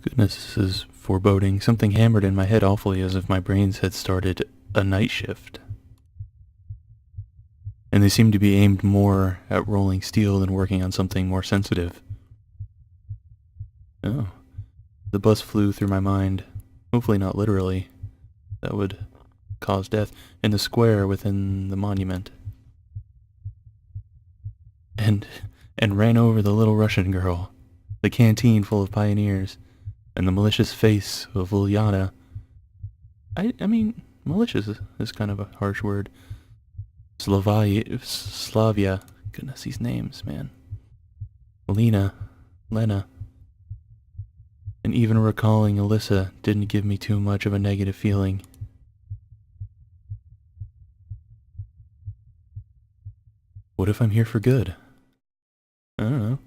Goodness, this is foreboding. Something hammered in my head awfully as if my brains had started a night shift. And they seemed to be aimed more at rolling steel than working on something more sensitive. Oh. The bus flew through my mind. Hopefully not literally. That would cause death. In the square within the monument. And ran over the little Russian girl. The canteen full of pioneers. And the malicious face of Ulyana. I mean, malicious is kind of a harsh word. Slavia. Goodness, these names, man. Lena. And even recalling Alyssa didn't give me too much of a negative feeling. What if I'm here for good? I don't know.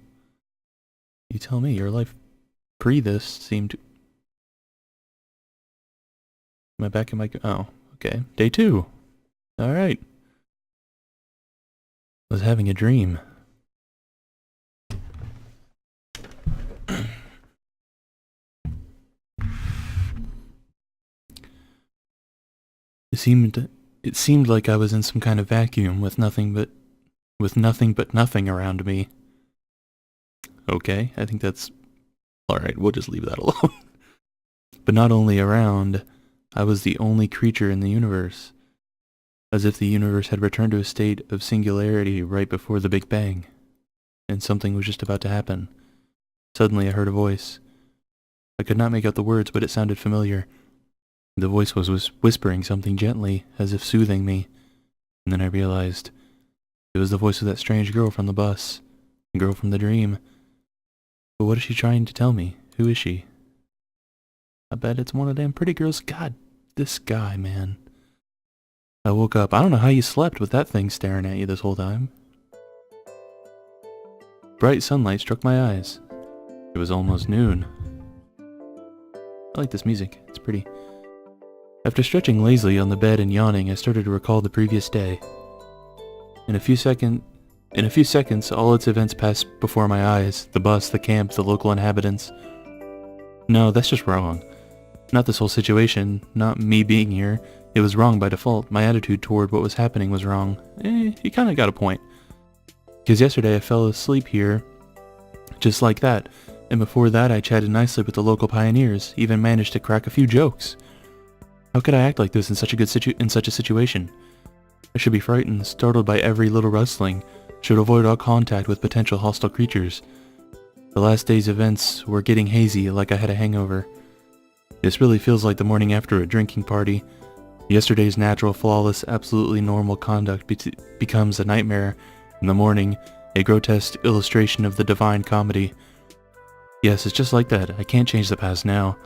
You tell me, your life pre this seemed... Am I back in my... Oh, okay. Day 2. Alright. I was having a dream. It seemed like I was in some kind of vacuum with nothing but nothing around me. Okay, I think that's... Alright, we'll just leave that alone. But not only around, I was the only creature in the universe. As if the universe had returned to a state of singularity right before the Big Bang. And something was just about to happen. Suddenly I heard a voice. I could not make out the words, but it sounded familiar. The voice was whispering something gently, as if soothing me. And then I realized it was the voice of that strange girl from the bus. The girl from the dream. But what is she trying to tell me? Who is she? I bet it's one of them pretty girls. God, this guy, man. I woke up. I don't know how you slept with that thing staring at you this whole time. Bright sunlight struck my eyes. It was almost noon. I like this music. It's pretty. After stretching lazily on the bed and yawning, I started to recall the previous day. In a few seconds, all its events passed before my eyes. The bus, the camp, the local inhabitants. No, that's just wrong. Not this whole situation, not me being here. It was wrong by default. My attitude toward what was happening was wrong. You kinda got a point. Because yesterday I fell asleep here, just like that. And before that I chatted nicely with the local pioneers, even managed to crack a few jokes. How could I act like this in such a situation? I should be frightened, startled by every little rustling, should avoid all contact with potential hostile creatures. The last day's events were getting hazy, like I had a hangover. This really feels like the morning after a drinking party. Yesterday's natural, flawless, absolutely normal conduct becomes a nightmare. In the morning, a grotesque illustration of the divine comedy. Yes, it's just like that. I can't change the past now.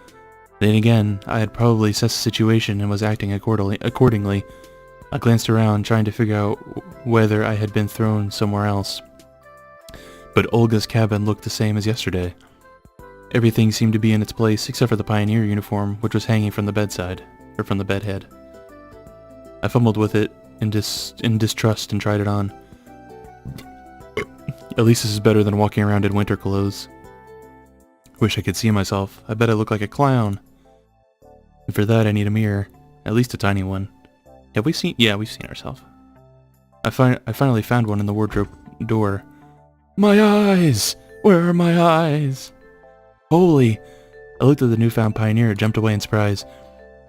Then again, I had probably assessed the situation and was acting accordingly. I glanced around, trying to figure out whether I had been thrown somewhere else. But Olga's cabin looked the same as yesterday. Everything seemed to be in its place except for the pioneer uniform, which was hanging from the bedside, or from the bedhead. I fumbled with it in distrust and tried it on. At least this is better than walking around in winter clothes. Wish I could see myself. I bet I look like a clown. And for that I need a mirror. At least a tiny one. Have we seen? Yeah, we've seen ourselves. I finally found one in the wardrobe door. My eyes! Where are my eyes? Holy! I looked at the newfound pioneer and jumped away in surprise.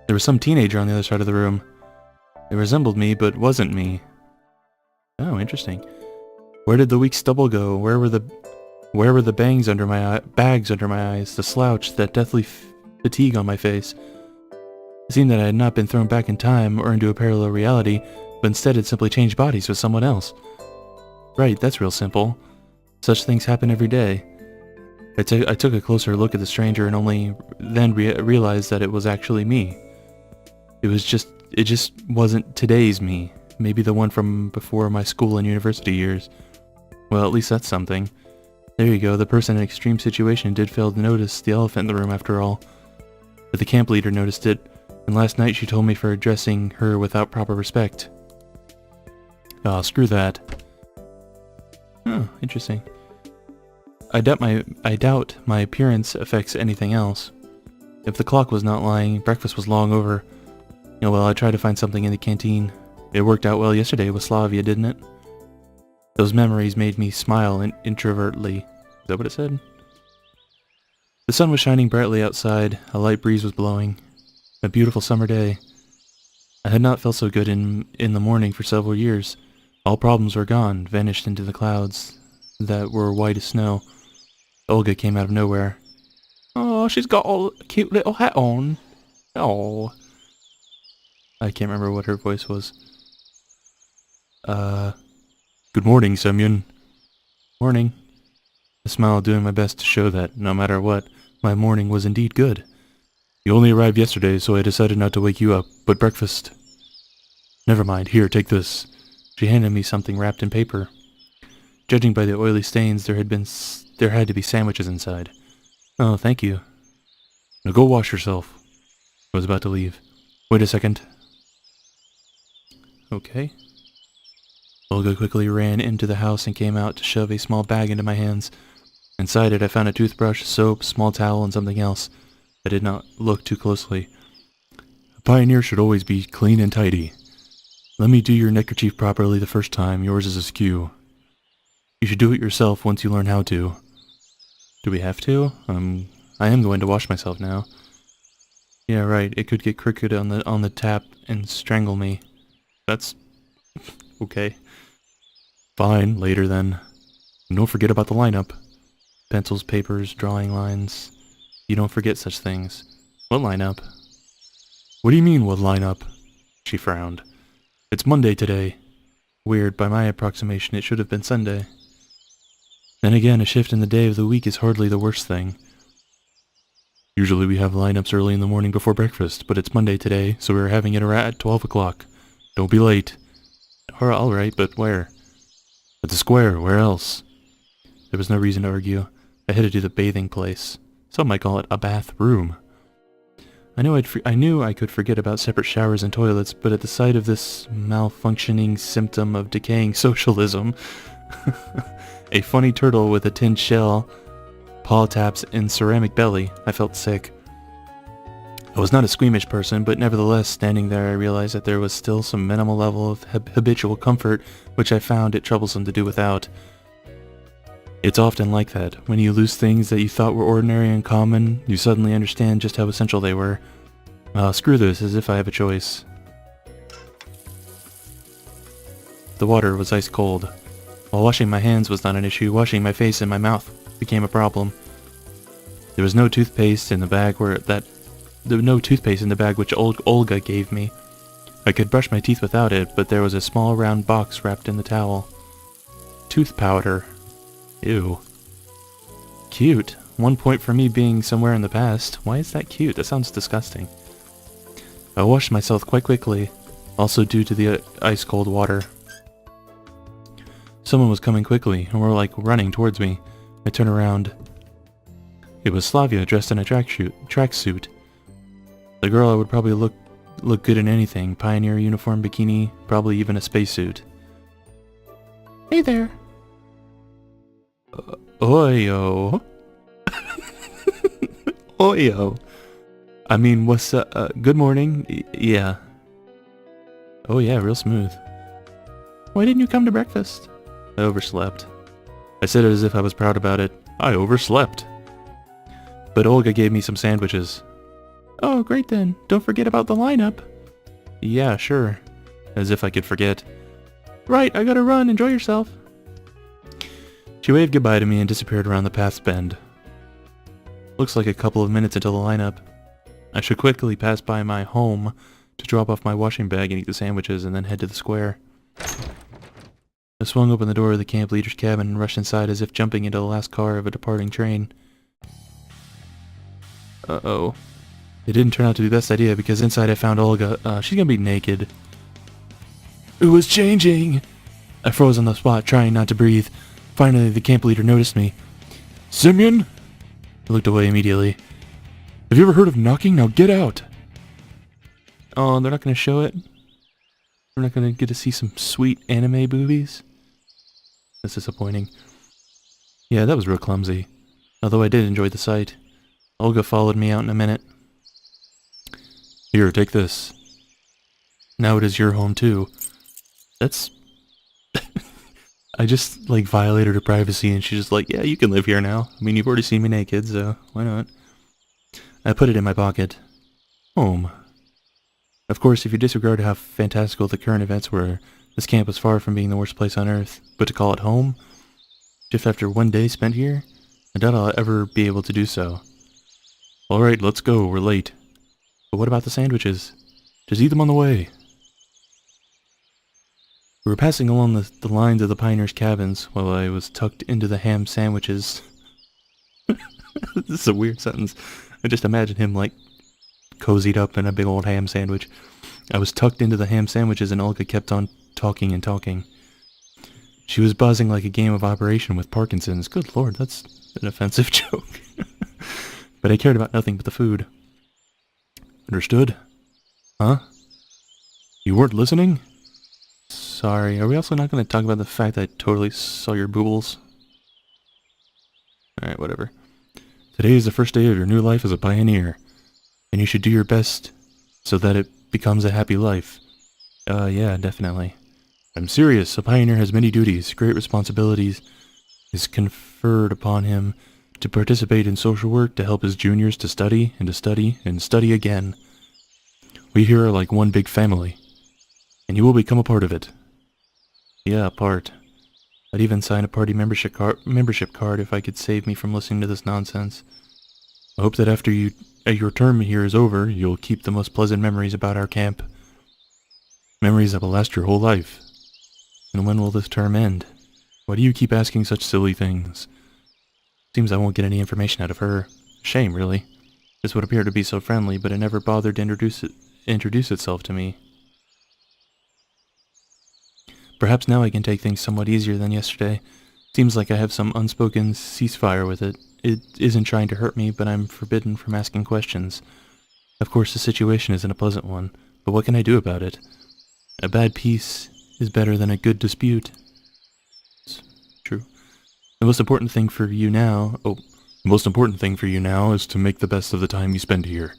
There was some teenager on the other side of the room. It resembled me, but wasn't me. Oh, interesting. Where did the weak stubble go? Where were the bags under my eyes? The slouch, that deathly fatigue on my face. It seemed that I had not been thrown back in time or into a parallel reality, but instead had simply changed bodies with someone else. Right, that's real simple. Such things happen every day. I took a closer look at the stranger and only then realized that it was actually me. It just wasn't today's me. Maybe the one from before my school and university years. Well, at least that's something. There you go, the person in an extreme situation did fail to notice the elephant in the room after all. But the camp leader noticed it, and last night she told me for addressing her without proper respect. Oh, screw that. Oh, interesting. I doubt my appearance affects anything else. If the clock was not lying, breakfast was long over. Well, I tried to find something in the canteen. It worked out well yesterday with Slavia, didn't it? Those memories made me smile introvertly. Is that what it said? The sun was shining brightly outside, a light breeze was blowing. A beautiful summer day. I had not felt so good in the morning for several years. All problems were gone, vanished into the clouds that were white as snow. Olga came out of nowhere. Oh, she's got a cute little hat on. Oh. I can't remember what her voice was. Good morning, Semyon. Morning. I smiled, doing my best to show that, no matter what, my morning was indeed good. You only arrived yesterday, so I decided not to wake you up, but breakfast... Never mind, here, take this. She handed me something wrapped in paper. Judging by the oily stains, there had to be sandwiches inside. Oh, thank you. Now go wash yourself. I was about to leave. Wait a second. Okay. Olga quickly ran into the house and came out to shove a small bag into my hands. Inside it I found a toothbrush, soap, small towel, and something else. I did not look too closely. A pioneer should always be clean and tidy. Let me do your neckerchief properly the first time. Yours is askew. You should do it yourself once you learn how to. Do we have to? I am going to wash myself now. Yeah, right. It could get crooked on the tap and strangle me. That's... okay. Fine, later then. And don't forget about the lineup. Pencils, papers, drawing lines. You don't forget such things. What lineup? What do you mean, what lineup? She frowned. It's Monday today. Weird, by my approximation it should have been Sunday. Then again, a shift in the day of the week is hardly the worst thing. Usually we have lineups early in the morning before breakfast, but it's Monday today, so we're having it at 12 o'clock. Don't be late. Alright, but where? At the square, where else? There was no reason to argue. I headed to the bathing place. Some might call it a bathroom. I knew I could forget about separate showers and toilets, but at the sight of this malfunctioning symptom of decaying socialism, a funny turtle with a tin shell, paw taps, and ceramic belly, I felt sick. I was not a squeamish person, but nevertheless, standing there I realized that there was still some minimal level of habitual comfort, which I found it troublesome to do without. It's often like that. When you lose things that you thought were ordinary and common, you suddenly understand just how essential they were. Screw this, as if I have a choice. The water was ice cold. While washing my hands was not an issue, washing my face and my mouth became a problem. There was no toothpaste in the bag which Olga gave me. I could brush my teeth without it, but there was a small round box wrapped in the towel. Tooth powder. Ew. Cute. 1 point for me being somewhere in the past. Why is that cute? That sounds disgusting. I washed myself quite quickly, also due to the ice-cold water. Someone was coming quickly, and were like running towards me. I turned around. It was Slavia dressed in a tracksuit. The girl I would probably look good in anything. Pioneer uniform, bikini, probably even a spacesuit. Hey there. Oyo. Oyo. I mean, what's good morning? Yeah. Oh yeah, real smooth. Why didn't you come to breakfast? I overslept. I said it as if I was proud about it. I overslept. But Olga gave me some sandwiches. Oh, great then. Don't forget about the lineup. Yeah, sure. As if I could forget. Right, I gotta run. Enjoy yourself. She waved goodbye to me and disappeared around the path's bend. Looks like a couple of minutes until the lineup. I should quickly pass by my home to drop off my washing bag and eat the sandwiches and then head to the square. I swung open the door of the camp leader's cabin and rushed inside as if jumping into the last car of a departing train. Uh-oh. It didn't turn out to be the best idea because inside I found Olga. She's gonna be naked. It was changing! I froze on the spot, trying not to breathe. Finally, the camp leader noticed me. Semyon? I looked away immediately. Have you ever heard of knocking? Now get out! Oh, they're not gonna show it? We're not gonna get to see some sweet anime boobies? That's disappointing. Yeah, that was real clumsy. Although I did enjoy the sight. Olga followed me out in a minute. Here, take this. Now it is your home too. That's... I just, like, violated her privacy and she's just like, yeah, you can live here now. I mean, you've already seen me naked, so why not? I put it in my pocket. Home. Of course, if you disregard how fantastical the current events were, this camp was far from being the worst place on Earth. But to call it home? Just after one day spent here? I doubt I'll ever be able to do so. Alright, let's go, we're late. But what about the sandwiches? Just eat them on the way. We were passing along the lines of the pioneers' cabins while I was tucked into the ham sandwiches. This is a weird sentence. I just imagine him, like, cozied up in a big old ham sandwich. I was tucked into the ham sandwiches and Olga kept on talking and talking. She was buzzing like a game of Operation with Parkinson's. Good lord, that's an offensive joke. But I cared about nothing but the food. Understood? Huh? You weren't listening? Sorry, are we also not going to talk about the fact that I totally saw your boobles? Alright, whatever. Today is the first day of your new life as a pioneer, and you should do your best so that it becomes a happy life. Yeah, definitely. I'm serious. A pioneer has many duties, great responsibilities is conferred upon him to participate in social work, to help his juniors to study, and to study, and study again. We here are like one big family, and you will become a part of it. Yeah, a part. I'd even sign a party membership card if I could save me from listening to this nonsense. I hope that after your term here is over, you'll keep the most pleasant memories about our camp. Memories that will last your whole life. And when will this term end? Why do you keep asking such silly things? Seems I won't get any information out of her. Shame, really. This would appear to be so friendly, but it never bothered to introduce itself to me. Perhaps now I can take things somewhat easier than yesterday. Seems like I have some unspoken ceasefire with it. It isn't trying to hurt me, but I'm forbidden from asking questions. Of course, the situation isn't a pleasant one, but what can I do about it? A bad peace is better than a good dispute. It's true. The most important thing for you now... the most important thing for you now is to make the best of the time you spend here.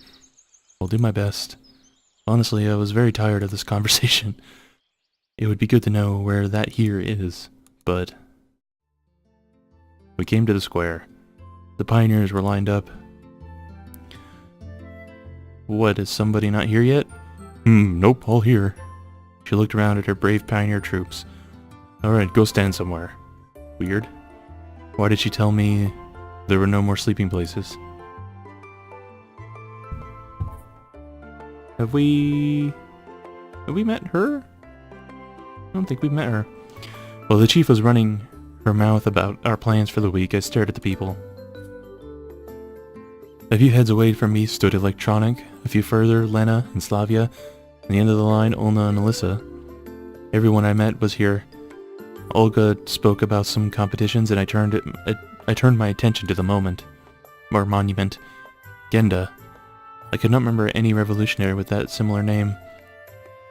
I'll do my best. Honestly, I was very tired of this conversation. It would be good to know where that here is, but... We came to the square. The pioneers were lined up. What, is somebody not here yet? Nope, all here. She looked around at her brave pioneer troops. Alright, go stand somewhere. Weird. Why did she tell me there were no more sleeping places? Have we met her? I don't think we've met her. While the chief was running her mouth about our plans for the week, I stared at the people. A few heads away from me stood Electronic, a few further, Lena and Slavia, and the end of the line, Olna and Alyssa. Everyone I met was here. Olga spoke about some competitions, and I turned my attention to the monument. Genda. I could not remember any revolutionary with that similar name.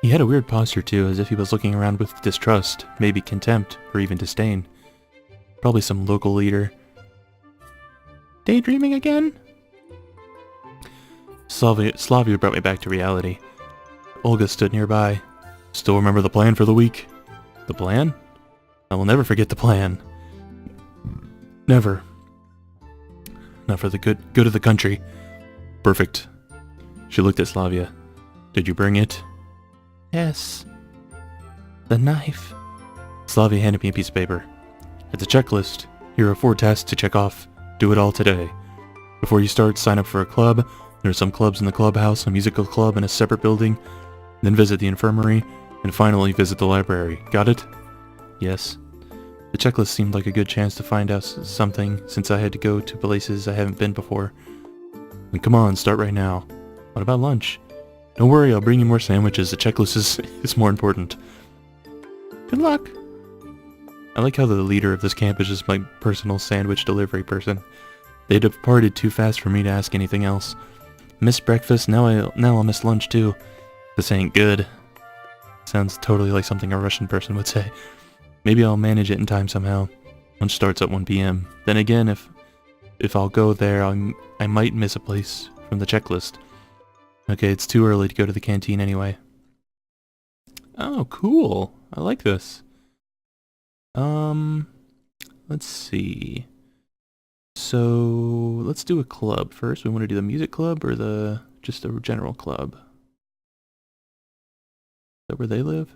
He had a weird posture too, as if he was looking around with distrust, maybe contempt, or even disdain. Probably some local leader. Daydreaming again? Slavia brought me back to reality. Olga stood nearby. Still remember the plan for the week? The plan? I will never forget the plan. Never. Not for the good of the country. Perfect. She looked at Slavia. Did you bring it? Yes. The knife. Slavia handed me a piece of paper. It's a checklist. Here are 4 tasks to check off. Do it all today. Before you start, sign up for a club. There are some clubs in the clubhouse, a musical club in a separate building. Then visit the infirmary, and finally visit the library. Got it? Yes. The checklist seemed like a good chance to find out something, since I had to go to places I haven't been before. And come on, start right now. What about lunch? Don't worry, I'll bring you more sandwiches. The checklist is more important. Good luck. I like how the leader of this camp is just my personal sandwich delivery person. They departed too fast for me to ask anything else. Missed breakfast, now I'll miss lunch too. This ain't good. Sounds totally like something a Russian person would say. Maybe I'll manage it in time somehow. Lunch starts at 1 p.m. Then again, if I'll go there, I might miss a place from the checklist. Okay, it's too early to go to the canteen anyway. Oh, cool. I like this. Let's see. So, let's do a club first. We want to do the music club or just a general club? Is that where they live?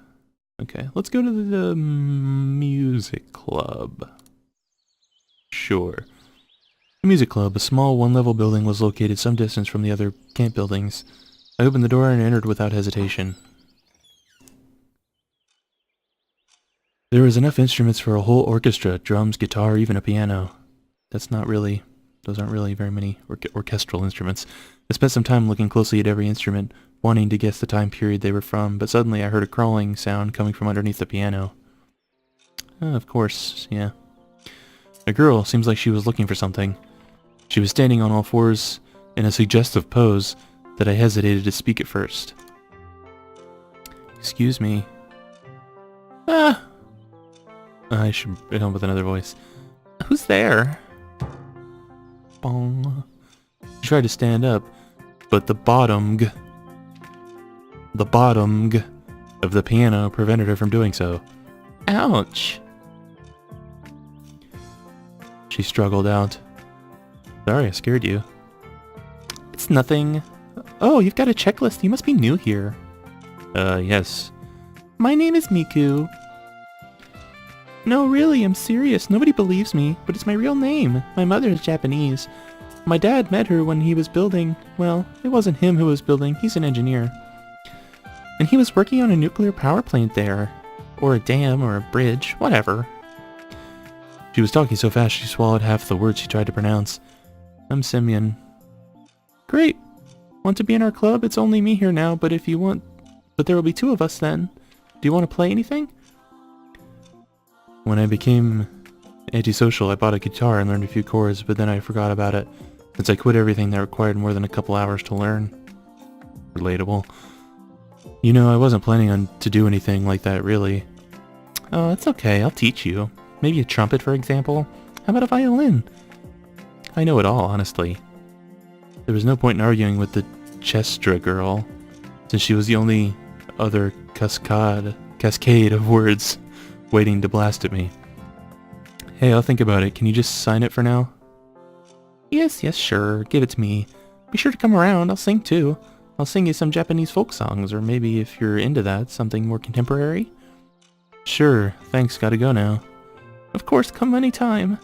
Okay, let's go to the music club. Sure. The music club, a small one-level building, was located some distance from the other camp buildings. I opened the door and entered without hesitation. There was enough instruments for a whole orchestra, drums, guitar, even a piano. Those aren't really very many orchestral instruments. I spent some time looking closely at every instrument, wanting to guess the time period they were from, but suddenly I heard a crawling sound coming from underneath the piano. Of course, yeah. A girl, seems like she was looking for something. She was standing on all fours in a suggestive pose that I hesitated to speak at first. Excuse me. Ah! I should come with another voice. Who's there? Bong. She tried to stand up, but the bottom of the piano prevented her from doing so. Ouch! She struggled out. Sorry, I scared you. It's nothing. Oh, you've got a checklist. You must be new here. Yes. My name is Miku. No, really, I'm serious. Nobody believes me, but it's my real name. My mother is Japanese. My dad met her when he was building... Well, it wasn't him who was building. He's an engineer. And he was working on a nuclear power plant there. Or a dam, or a bridge, whatever. She was talking so fast she swallowed half the words she tried to pronounce. I'm Simeon. Great. Want to be in our club? It's only me here now, but if you want... But there will be two of us then. Do you want to play anything? When I became antisocial, I bought a guitar and learned a few chords, but then I forgot about it, since I quit everything that required more than a couple hours to learn. Relatable. You know, I wasn't planning on to do anything like that, really. Oh, it's okay, I'll teach you. Maybe a trumpet, for example? How about a violin? I know it all, honestly. There was no point in arguing with the Chestra girl, since she was the only other cascade of words waiting to blast at me. Hey, I'll think about it. Can you just sign it for now? Yes, sure. Give it to me. Be sure to come around. I'll sing too. I'll sing you some Japanese folk songs, or maybe if you're into that, something more contemporary. Sure. Thanks. Gotta go now. Of course, come anytime.